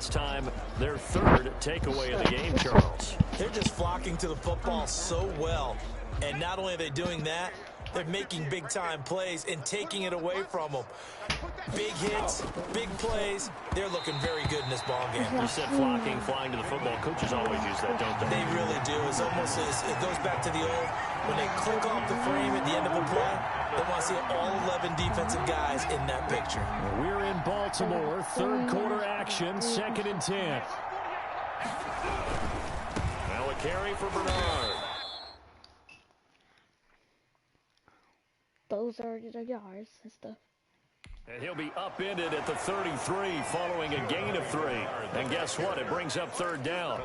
last time, their third takeaway of the game, Charles. They're just flocking to the football so well. And not only are they doing that, they're making big-time plays and taking it away from them. Big hits, big plays. They're looking very good in this ball game. You said flocking, flying to the football. Coaches always use that, don't they? They really do. It's almost it goes back to the old, when they click off the frame at the end of a play, they want to see all 11 defensive guys in that picture. We're in Baltimore. Third quarter action, 2nd and 10. Now a carry for Bernard. Those are the yards and stuff. And he'll be upended at the 33 following a gain of 3. And guess what? It brings up 3rd down.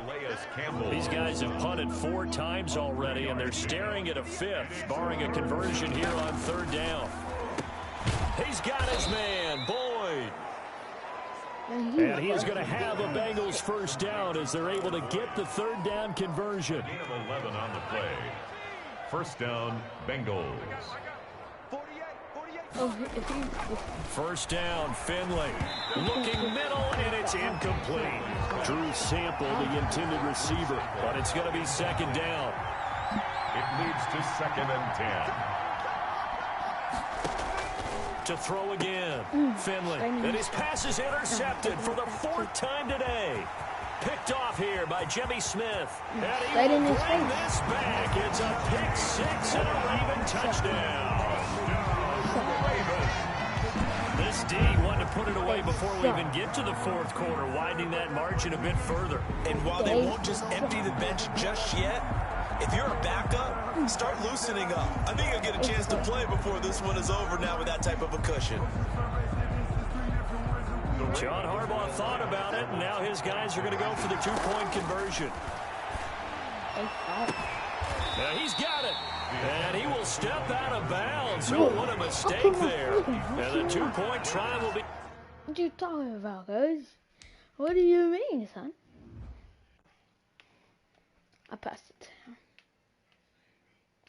These guys have punted 4 times already, and they're staring at a 5th, barring a conversion here on 3rd down. He's got his man, Boyd. And he is going to have a Bengals first down as they're able to get the 3rd down conversion. 11 on the play. First down, Bengals. First down, Finley. Looking middle, and it's incomplete. Drew Sample, the intended receiver, but it's going to be 2nd down. It leads to 2nd and 10. To throw again, Finley. And his pass is intercepted for the 4th time today. Picked off here by Jimmy Smith. And he will bring this back. It's a pick 6 and a Raven touchdown. This D wanted to put it away before we even get to the 4th quarter, widening that margin a bit further. And while they won't just empty the bench just yet, if you're a backup, start loosening up. I think you'll get a chance to play before this one is over now with that type of a cushion. John Harbaugh thought about it, and now his guys are going to go for the 2-point conversion. He's got it. And he will step out of bounds. Oh, what a mistake there. And the 2-point try will be... What are you talking about, guys? What do you mean, son? I passed it to him.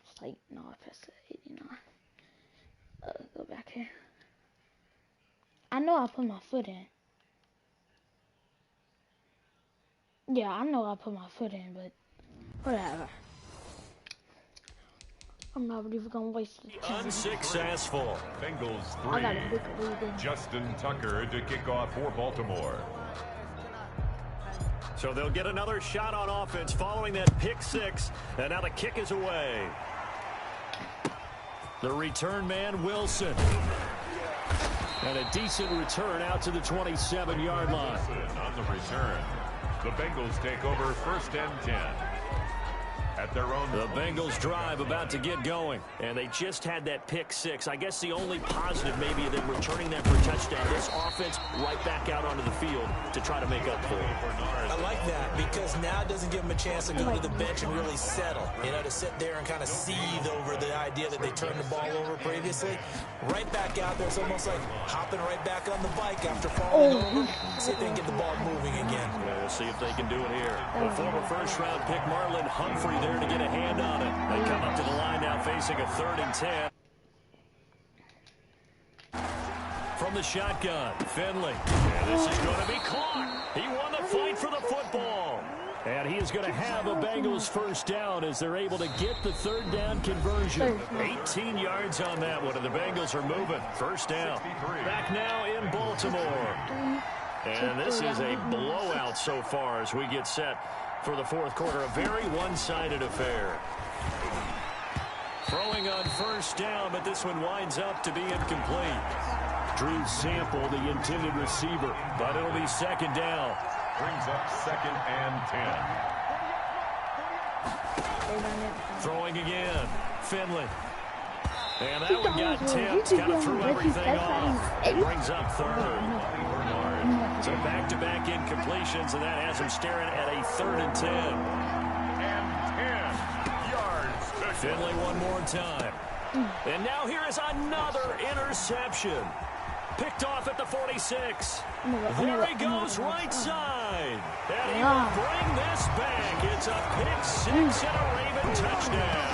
It's like, no, I passed it 89. Go back here. I know I put my foot in. Yeah, I know I put my foot in, but whatever. I'm not even gonna waste the time. Unsuccessful. Bengals 3. Justin Tucker to kick off for Baltimore. So they'll get another shot on offense following that pick 6. And now the kick is away. The return man, Wilson. And a decent return out to the 27-yard line. On the return, the Bengals take over 1st and 10. At their own. The Bengals drive about to get going, and they just had that pick 6. I guess the only positive maybe of them returning that for a touchdown. This offense right back out onto the field to try to make up for it. I like that because now it doesn't give them a chance to go to the bench and really settle. You know, to sit there and kind of seethe over the idea that they turned the ball over previously. Right back out there, it's almost like hopping right back on the bike after falling over. See if they can get the ball moving again. Yeah, we'll see if they can do it here. The former first-round pick Marlon Humphrey there to get a hand on it. They come up to the line now facing a 3rd and 10. From the shotgun, Finley. And this is going to be caught. He won the fight for the football. And he is going to have a Bengals first down as they're able to get the 3rd down conversion. 18 yards on that one, and the Bengals are moving. First down. Back now in Baltimore. And this is a blowout so far as we get set for the 4th quarter. A very one-sided affair. Throwing on first down, but this one winds up to be incomplete. Drew Sample, the intended receiver, but it'll be 2nd down. Brings up 2nd and 10. Throwing again, Finley. And that one got tipped, kind of threw everything off. It brings up 3rd. So back-to-back incompletions, and that has him staring at a 3rd and 10. And 10 yards. Finley one more time. And now here is another interception. Picked off at the 46. There he goes right side. And he will bring this back. It's a pick 6 and a Raven touchdown.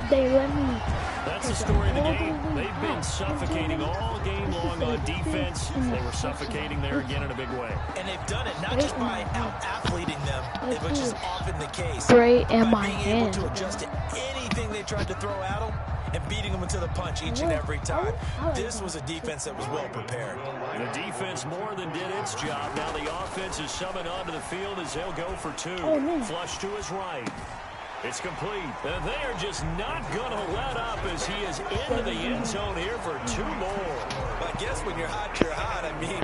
They let me That's the story of the game. They've been suffocating all game long on defense. They were suffocating there again in a big way. And they've done it not just by out-athleting them, which is often the case, Spray in but my being hand. able to adjust to anything they tried to throw at them and beating them into the punch each and every time. This was a defense that was well prepared. The defense more than did its job. Now the offense is summoned onto the field as they'll go for two. Flush to his right. It's complete. And they are just not going to let up as he is into the end zone here for two more. I guess when you're hot, you're hot. I mean,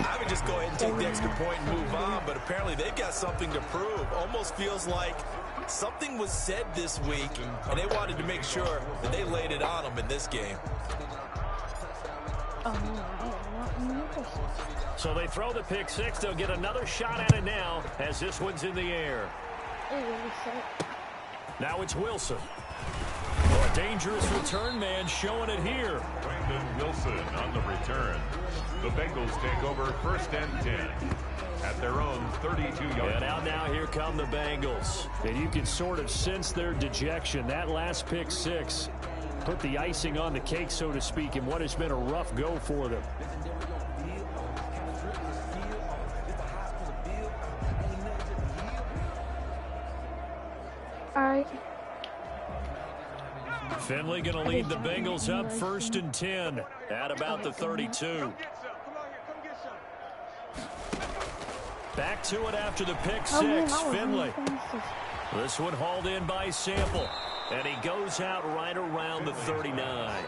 I would just go ahead and take the extra point and move on, but apparently they've got something to prove. Almost feels like something was said this week, and they wanted to make sure that they laid it on them in this game. So they throw the pick six. They'll get another shot at it now as this one's in the air. Now it's Wilson. Oh, a dangerous return man showing it here. Brandon Wilson on the return. The Bengals take over 1st and 10 at their own 32-yard. And out now, here come the Bengals. And you can sort of sense their dejection. That last pick six put the icing on the cake, so to speak, in what has been a rough go for them. All right. Finley going to lead the Bengals up 1st and 10 at about the 32. Back to it after the pick six. Finley. This one hauled in by Sample. And he goes out right around the 39.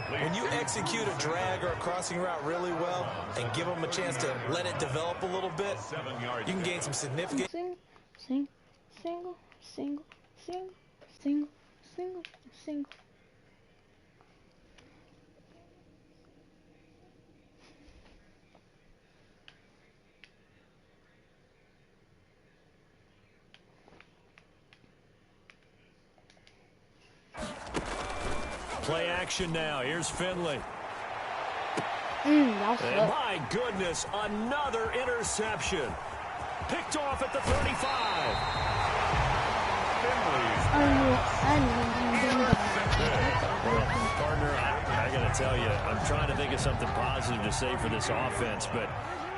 When you execute a drag or a crossing route really well and give them a chance to let it develop a little bit, you can gain some significant. Single. Play action now. Here's Finley. And my goodness, another interception. Picked off at the 35. Partner, I got to tell you, I'm trying to think of something positive to say for this offense, but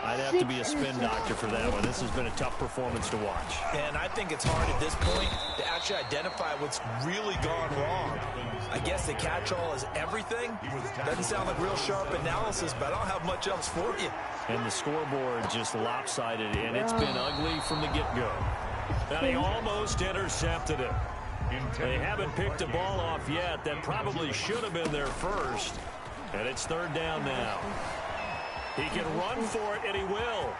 I'd have to be a spin doctor for that one. This has been a tough performance to watch. And I think it's hard at this point to actually identify what's really gone wrong. I guess the catch-all is everything. Doesn't sound like real sharp analysis, but I don't have much else for you. And the scoreboard just lopsided, and it's been ugly from the get-go. And he almost intercepted it. They haven't picked the ball off yet. That probably should have been their first. And it's 3rd down now. He can run for it, and he will.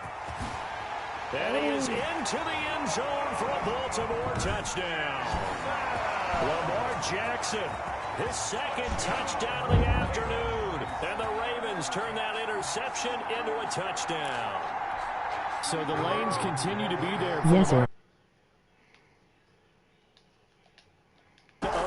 And he is into the end zone for a Baltimore touchdown. Lamar Jackson, his 2nd touchdown of the afternoon. And the Ravens turn that interception into a touchdown. So the lanes continue to be there for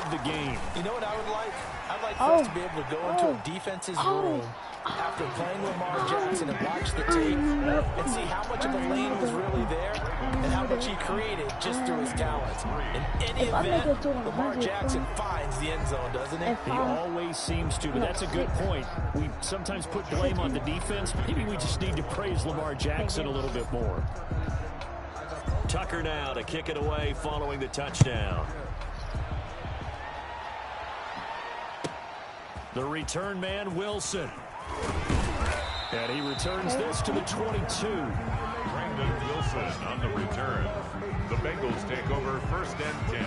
of the game. You know what I would like? I'd like for us to be able to go into a defense's room after playing Lamar Jackson and watch the tape and see how much of the lane was really there and how much he created just through his talents. In any event, Lamar Jackson finds the end zone, doesn't he? He always seems to, but that's a good point. We sometimes put blame on the defense. Maybe we just need to praise Lamar Jackson a little bit more. Tucker now to kick it away following the touchdown. The return man, Wilson. And he returns this to the 22. Brandon Wilson on the return. The Bengals take over 1st and 10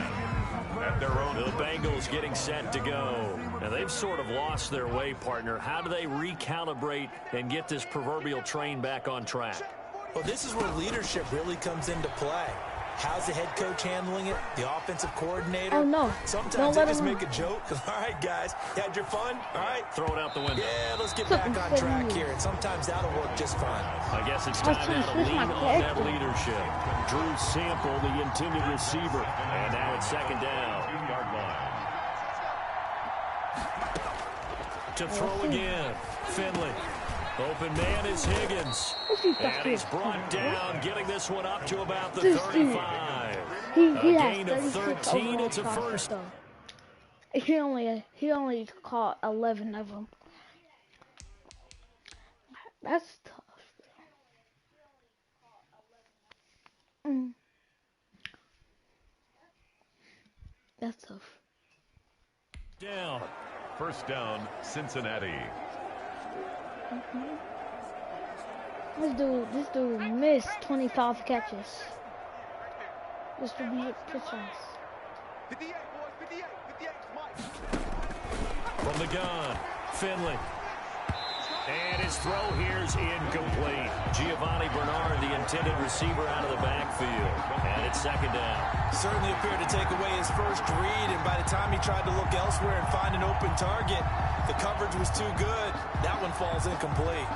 at their own. The Bengals getting set to go. Now they've sort of lost their way, partner. How do they recalibrate and get this proverbial train back on track? Well, this is where leadership really comes into play. How's the head coach handling it? The offensive coordinator? Oh, no. Sometimes they just make a joke. All right, guys, you had your fun? All right. Throw it out the window. Yeah, let's get back on track here. And sometimes that'll work just fine. I guess it's time now to lean on that leadership. Drew Sample, the intended receiver. And now it's 2nd down. 2-yard line. To throw again. Finley. Open man is Higgins. And he's brought down, getting this one up to about the 35. A gain of 13. It's a first. He only caught 11 of them. That's tough. That's tough. Down. First down, Cincinnati. This dude missed 25 catches. Just to be precise. From the gun, Finley. And his throw here's incomplete. Giovanni Bernard, the intended receiver, out of the backfield. And it's second down. Certainly appeared to take away his first read, and by the time he tried to look elsewhere and find an open target, the coverage was too good. That one falls incomplete.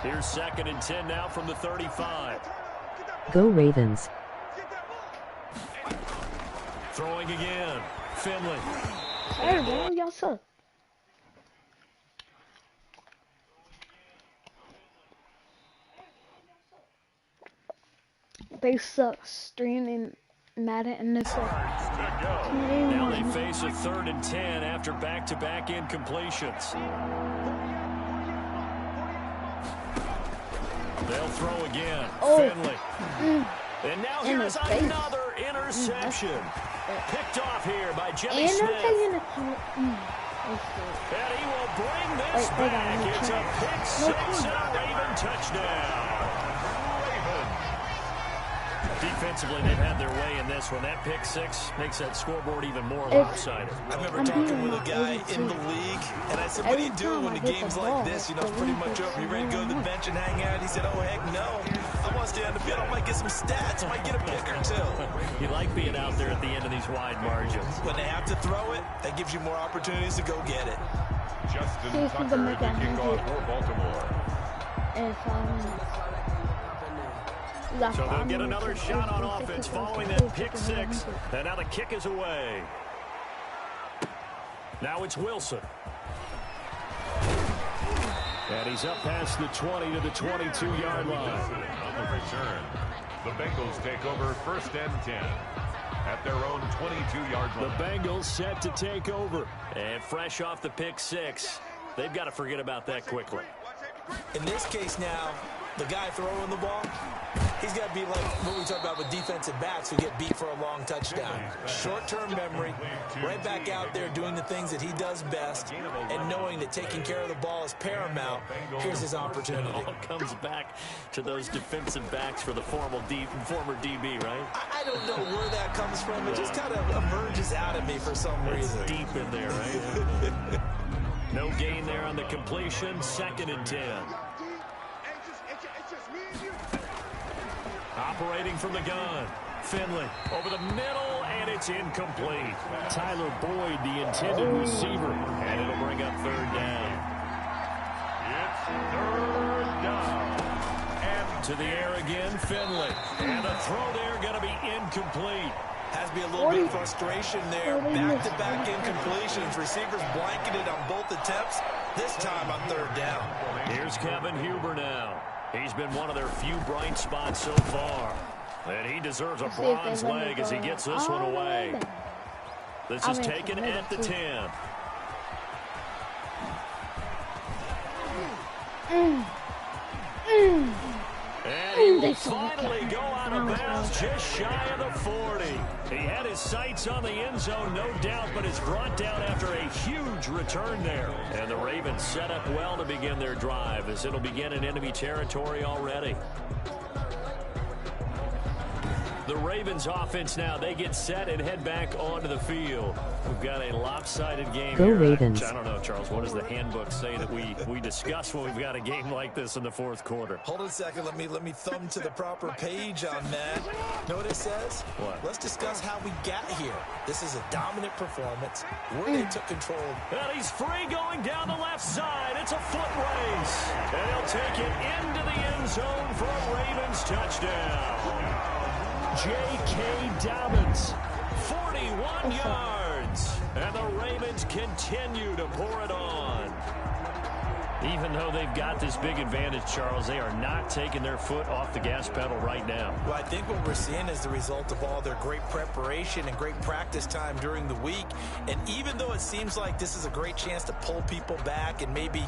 Here's second and 10 now from the 35. Go Ravens. Throwing again, Finley. Hey, bro, y'all suck. They suck streaming Madden NFL. Now they face a 3rd and 10 after back-to-back incompletions. They'll throw again. Finley. And now here's another interception. Picked off here by Jimmy Smith. And he will bring this back. It's a pick six and a Raven touchdown. Defensively, they've had their way in this one. That pick six makes that scoreboard even more lopsided. I remember talking with a guy in the league, and I said, what do you do when the game's like this? You know, it's pretty much over. You ready to go to the bench and hang out? He said, oh, heck no. I want to stay on the field. I might get some stats. I might get a pick or two. You like being out there at the end of these wide margins. When they have to throw it, that gives you more opportunities to go get it. Justin Tucker, the kickoff for Baltimore. So they'll get another shot on offense following that pick six. And now the kick is away. Now it's Wilson. And he's up past the 20 to the 22-yard line. On the return, the Bengals take over 1st and 10 at their own 22-yard line. The Bengals set to take over. And fresh off the pick six, they've got to forget about that quickly. In this case now, the guy throwing the ball, he's got to be like what we talk about with defensive backs who get beat for a long touchdown. Short-term memory, right back out there doing the things that he does best, and knowing that taking care of the ball is paramount. Here's his opportunity. It all comes back to those defensive backs for the former DB, right? I don't know where that comes from. It just kind of emerges out of me for some reason. It's deep in there, right? No gain there on the completion. 2nd and 10. Operating from the gun. Finley over the middle, and it's incomplete. Tyler Boyd, the intended receiver, and it'll bring up 3rd down. It's 3rd down. And to the air again, Finley. And the throw there going to be incomplete. Has to be a little bit of frustration there. Back-to-back incompletions. Receivers blanketed on both attempts. This time on 3rd down. Here's Kevin Huber now. He's been one of their few bright spots so far. And he deserves a bronze leg as he gets this one away. This is taken at the 10. And he will finally go out of bounds just shy of the 40. He had his sights on the end zone, no doubt, but is brought down after a huge return there. And the Ravens set up well to begin their drive as it'll begin in enemy territory already. The Ravens offense now, they get set and head back onto the field. We've got a lopsided game Go here. Ravens. I don't know, Charles, what does the handbook say that we discuss when we've got a game like this in the 4th quarter? Hold on a second. Let me thumb to the proper page on that. Know what it says? What? Let's discuss how we got here. This is a dominant performance where they took control. And he's free going down the left side. It's a foot race. And he'll take it into the end zone for a Ravens touchdown. J.K. Dobbins, 41 yards. And the Ravens continue to pour it on. Even though they've got this big advantage, Charles, they are not taking their foot off the gas pedal right now. Well, I think what we're seeing is the result of all their great preparation and great practice time during the week. And even though it seems like this is a great chance to pull people back and maybe,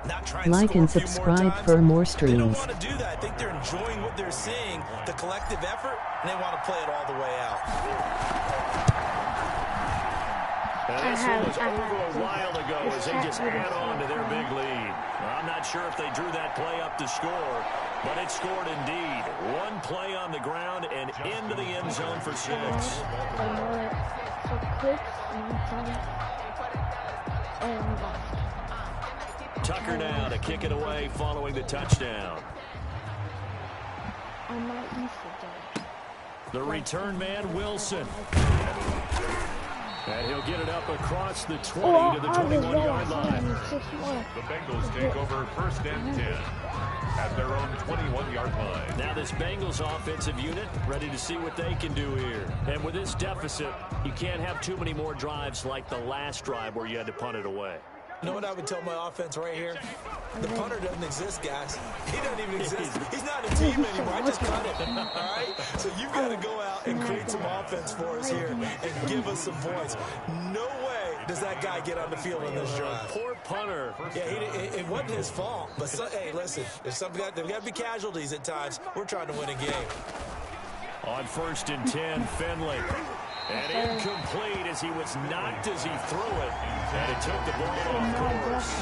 not try and like and subscribe for more streams. They don't want to do that. I think they're enjoying what they're seeing, the collective effort, and they want to play it all the way out. And this one was over a while ago as they just add on to their big lead. Well, I'm not sure if they drew that play up to score, but it scored indeed. One play on the ground and into the end zone for 6. Tucker now to kick it away following the touchdown. The return man, Wilson. And he'll get it up across the 20 to the 21-yard line. The Bengals take over 1st and 10 at their own 21-yard line. Now this Bengals offensive unit ready to see what they can do here. And with this deficit, you can't have too many more drives like the last drive where you had to punt it away. You know what I would tell my offense right here? The punter doesn't exist, guys. He doesn't even exist. He's not a team anymore. I just cut it. All right? So you've got to go out and create some offense for us here and give us some points. No way does that guy get on the field on this drive. Poor punter. Yeah, it wasn't his fault. But, hey, listen, there's got to be casualties at times. We're trying to win a game. On 1st and 10, Finley. And incomplete as he was knocked as he threw it. And it took the ball off course.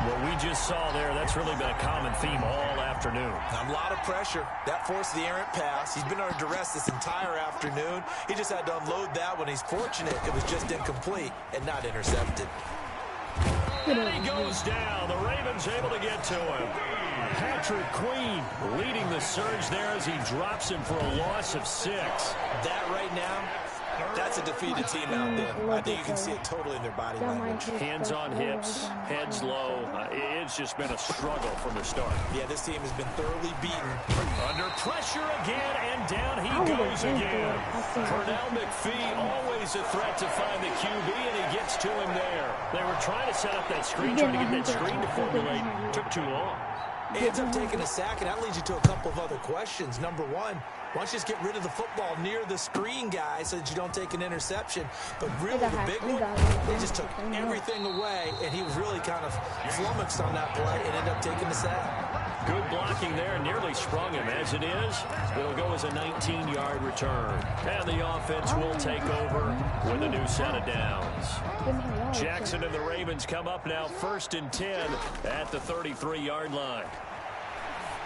What we just saw there, that's really been a common theme all afternoon. A lot of pressure. That forced the errant pass. He's been under duress this entire afternoon. He just had to unload that when he's fortunate. It was just incomplete and not intercepted. And he goes down. The Ravens able to get to him. Patrick Queen leading the surge there as he drops him for a loss of 6. That right now, that's a defeated team out there. I think you can see it totally in their body language. Hands on hips, heads low. It's just been a struggle from the start. Yeah, this team has been thoroughly beaten. Under pressure again, and down he goes again. Pernell McPhee, always a threat to find the QB, and he gets to him there. They were trying to set up that screen, trying to get that screen to formulate. Took too long. He ends up taking a sack, and that leads you to a couple of other questions. Number one, why don't you just get rid of the football near the screen guy so that you don't take an interception? But really, the big one, they just took everything away, and he was really kind of flummoxed on that play and ended up taking the sack. Good blocking there, nearly sprung him. As it is, it'll go as a 19-yard return. And the offense will take over with a new set of downs. Jackson and the Ravens come up now 1st and 10 at the 33-yard line.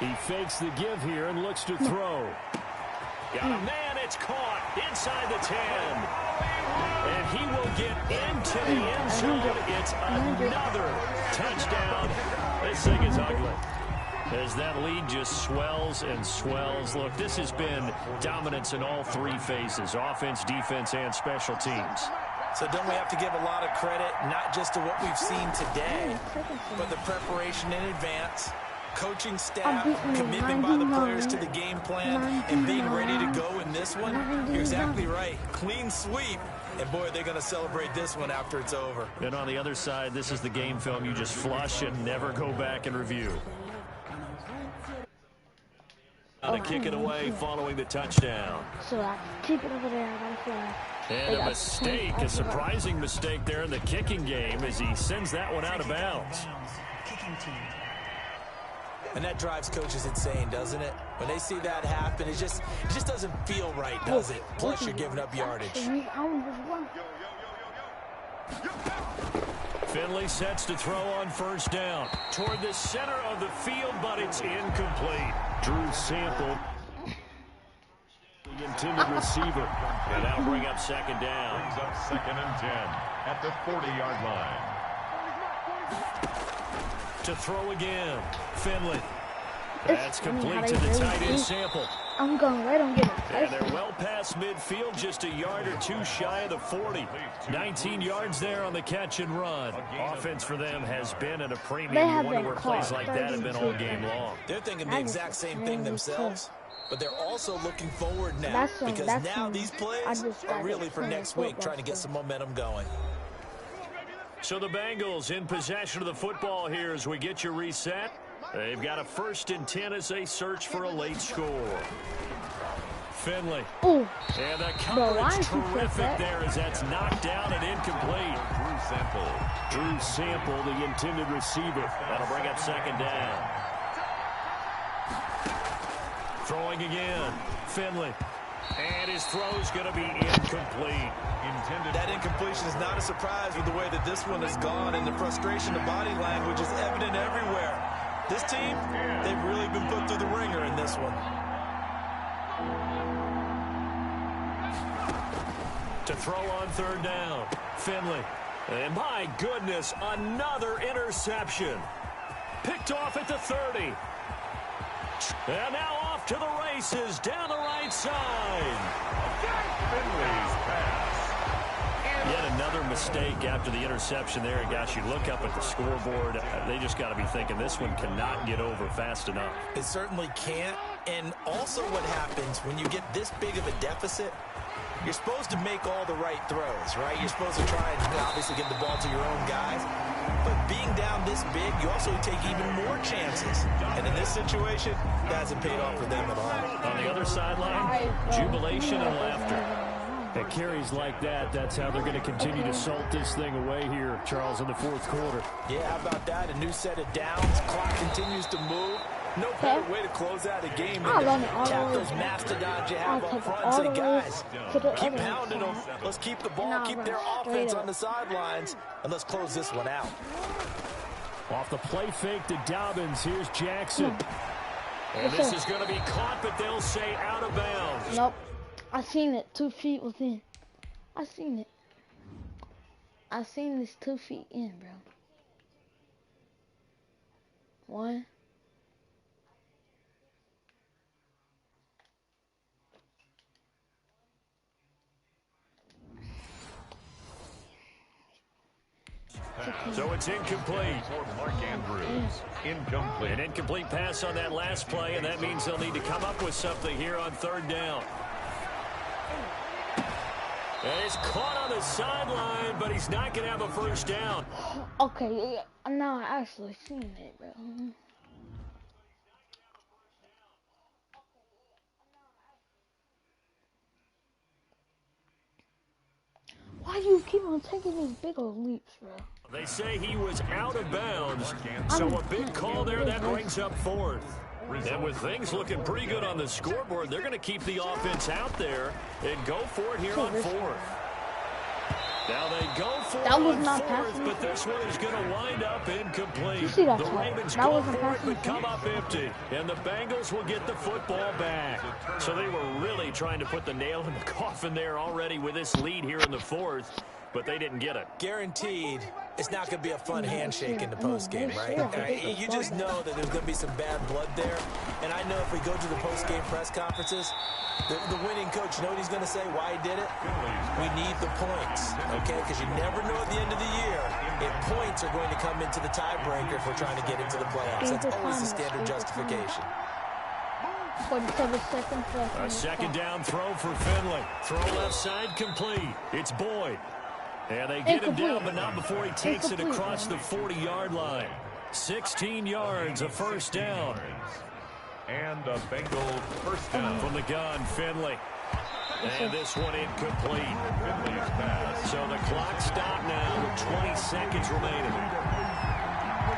He fakes the give here and looks to throw. Got a man, it's caught inside the 10. And he will get into the end zone. It's another touchdown. This thing is ugly. As that lead just swells and swells. Look, this has been dominance in all 3 phases, offense, defense, and special teams. So don't we have to give a lot of credit, not just to what we've seen today, but the preparation in advance, coaching staff, commitment by the players to the game plan, and being ready to go in this one? You're exactly right. Clean sweep. And, boy, they're going to celebrate this one after it's over. And on the other side, this is the game film you just flush and never go back and review. To kick it away following the touchdown. So I keep it over there. I got a flag. And a mistake, a surprising mistake there in the kicking game as he sends that one out of bounds. And that drives coaches insane, doesn't it? When they see that happen, it just doesn't feel right, does it? Plus, you're giving up yardage. Finley sets to throw on 1st down. Toward the center of the field, but it's incomplete. Drew Sample, the intended receiver. And that'll bring up 2nd down. Brings up 2nd and 10 at the 40-yard line. To throw again. Finley. That's complete to the tight end Sample. I'm going right on getting it. And they're well past midfield, just a yard or 2 shy of the 40. 19 yards there on the catch and run. Offense for them has been at a premium. You wonder where plays like that have been all game long. They're thinking the exact same thing themselves. But they're also looking forward now because now these plays are really for next week, trying to get some momentum going. So the Bengals in possession of the football here as we get you reset. They've got a 1st and 10 as they search for a late score. Finley. Ooh. And the coverage terrific there as that's knocked down and incomplete. Drew Sample, the intended receiver. That'll bring up 2nd down. Throwing again. Finley. And his throw's going to be incomplete. That incompletion is not a surprise with the way that this one has gone, and the frustration of body language is evident everywhere. This team, they've really been put through the ringer in this one. To throw on 3rd down. Finley. And my goodness, another interception. Picked off at the 30. And now off to the races down the right side. Finley's pass. Yet another mistake after the interception there. And gosh, you look up at the scoreboard, they just got to be thinking this one cannot get over fast enough. It certainly can't. And also what happens when you get this big of a deficit, you're supposed to make all the right throws, right? You're supposed to try and obviously get the ball to your own guys. But being down this big, you also take even more chances. And in this situation, that hasn't paid off for them at all. On the other sideline, jubilation and laughter. At carries like that, that's how they're going to continue to salt this thing away here, Charles, in the 4th quarter. Yeah, how about that? A new set of downs. Clock continues to move. No better way to close out a game than to tap those mastodons you have up front and say, guys, keep pounding them. Let's keep the ball, keep their offense on the sidelines, and let's close this one out. Off the play fake to Dobbins, here's Jackson. And this is going to be caught, but they'll say out of bounds. Nope. I seen it. 2 feet was in. I seen it. I seen this 2 feet in, bro. 1. So it's incomplete. For Mark Andrews. Incomplete. An incomplete pass on that last play, and that means they'll need to come up with something here on 3rd down. And it's caught on the sideline, but he's not going to have a 1st down. Okay, now I actually seen it, bro. Why do you keep on taking these big old leaps, bro? They say he was out of bounds, so a big call there that brings up 4th. And with things looking pretty good on the scoreboard, they're going to keep the offense out there and go for it here on 4th. Now they go for it on 4th, but this one is going to wind up incomplete. The Ravens go for it, but come up empty. And the Bengals will get the football back. So they were really trying to put the nail in the coffin there already with this lead here in the 4th, but they didn't get it. Guaranteed, it's not going to be a fun handshake in the postgame, right? You just know that there's going to be some bad blood there. And I know if we go to the postgame press conferences, the winning coach, you know what he's going to say, why he did it? We need the points, okay? Because you never know at the end of the year if points are going to come into the tiebreaker if we're trying to get into the playoffs. That's always the standard justification. 47 seconds left. A 2nd down throw for Finley. Throw left side complete. It's Boyd. And they get him down, but not before he takes it across the 40-yard line. 16 yards, a 1st down. And a Bengal 1st down. From the gun, Finley. And this one incomplete. Finley's pass. So the clock stopped now with 20 seconds remaining.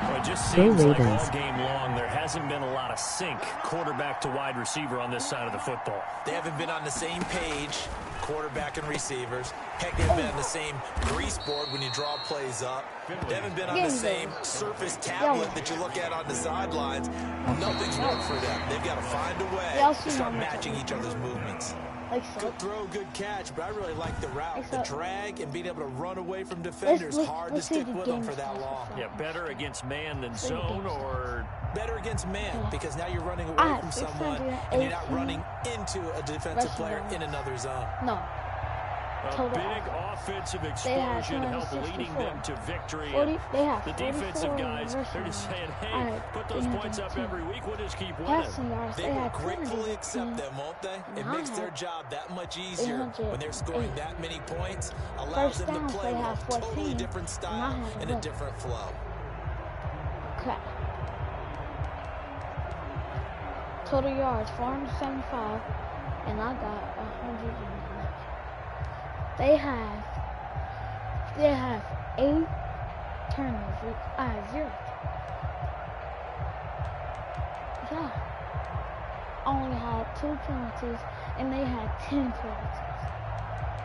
Well, it just seems like all game long there hasn't been a lot of sync quarterback to wide receiver on this side of the football. They haven't been on the same page, quarterback and receivers. Heck, they've been on the same grease board when you draw plays up. They haven't been on the same surface tablet that you look at on the sidelines. Nothing's worked for them. They've got to find a way to start matching each other's movements. Good throw, good catch, but I really like the route. The drag and being able to run away from defenders, hard to stick with them for that long. Yeah, better against man than zone, or better against man, because now you're running away from someone and you're not running into a defensive player in another zone. No. A big offensive explosion helped leading them to victory. They the defensive guys, they're just saying, hey, put those points up every week, we'll just keep winning. They will gratefully accept them, won't they? It makes their job that much easier when they're scoring that many points. Allows them to play with a totally different style and a different flow. Okay. Total yards, 475, and I got 111. They have 8 turnovers. I have 0. Yeah. I only had 2 penalties, and they had 10 penalties.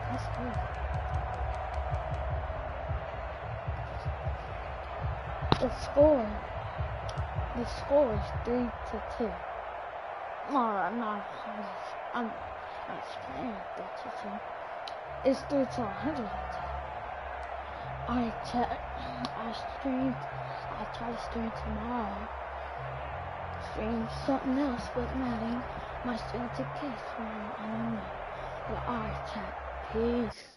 That's good. The score is 3-2. No, I'm playing 3-2. It's 3-100. I try to stream tomorrow. Stream something else, but Madden. My stream to kiss. I don't know. But alright, chat. Peace.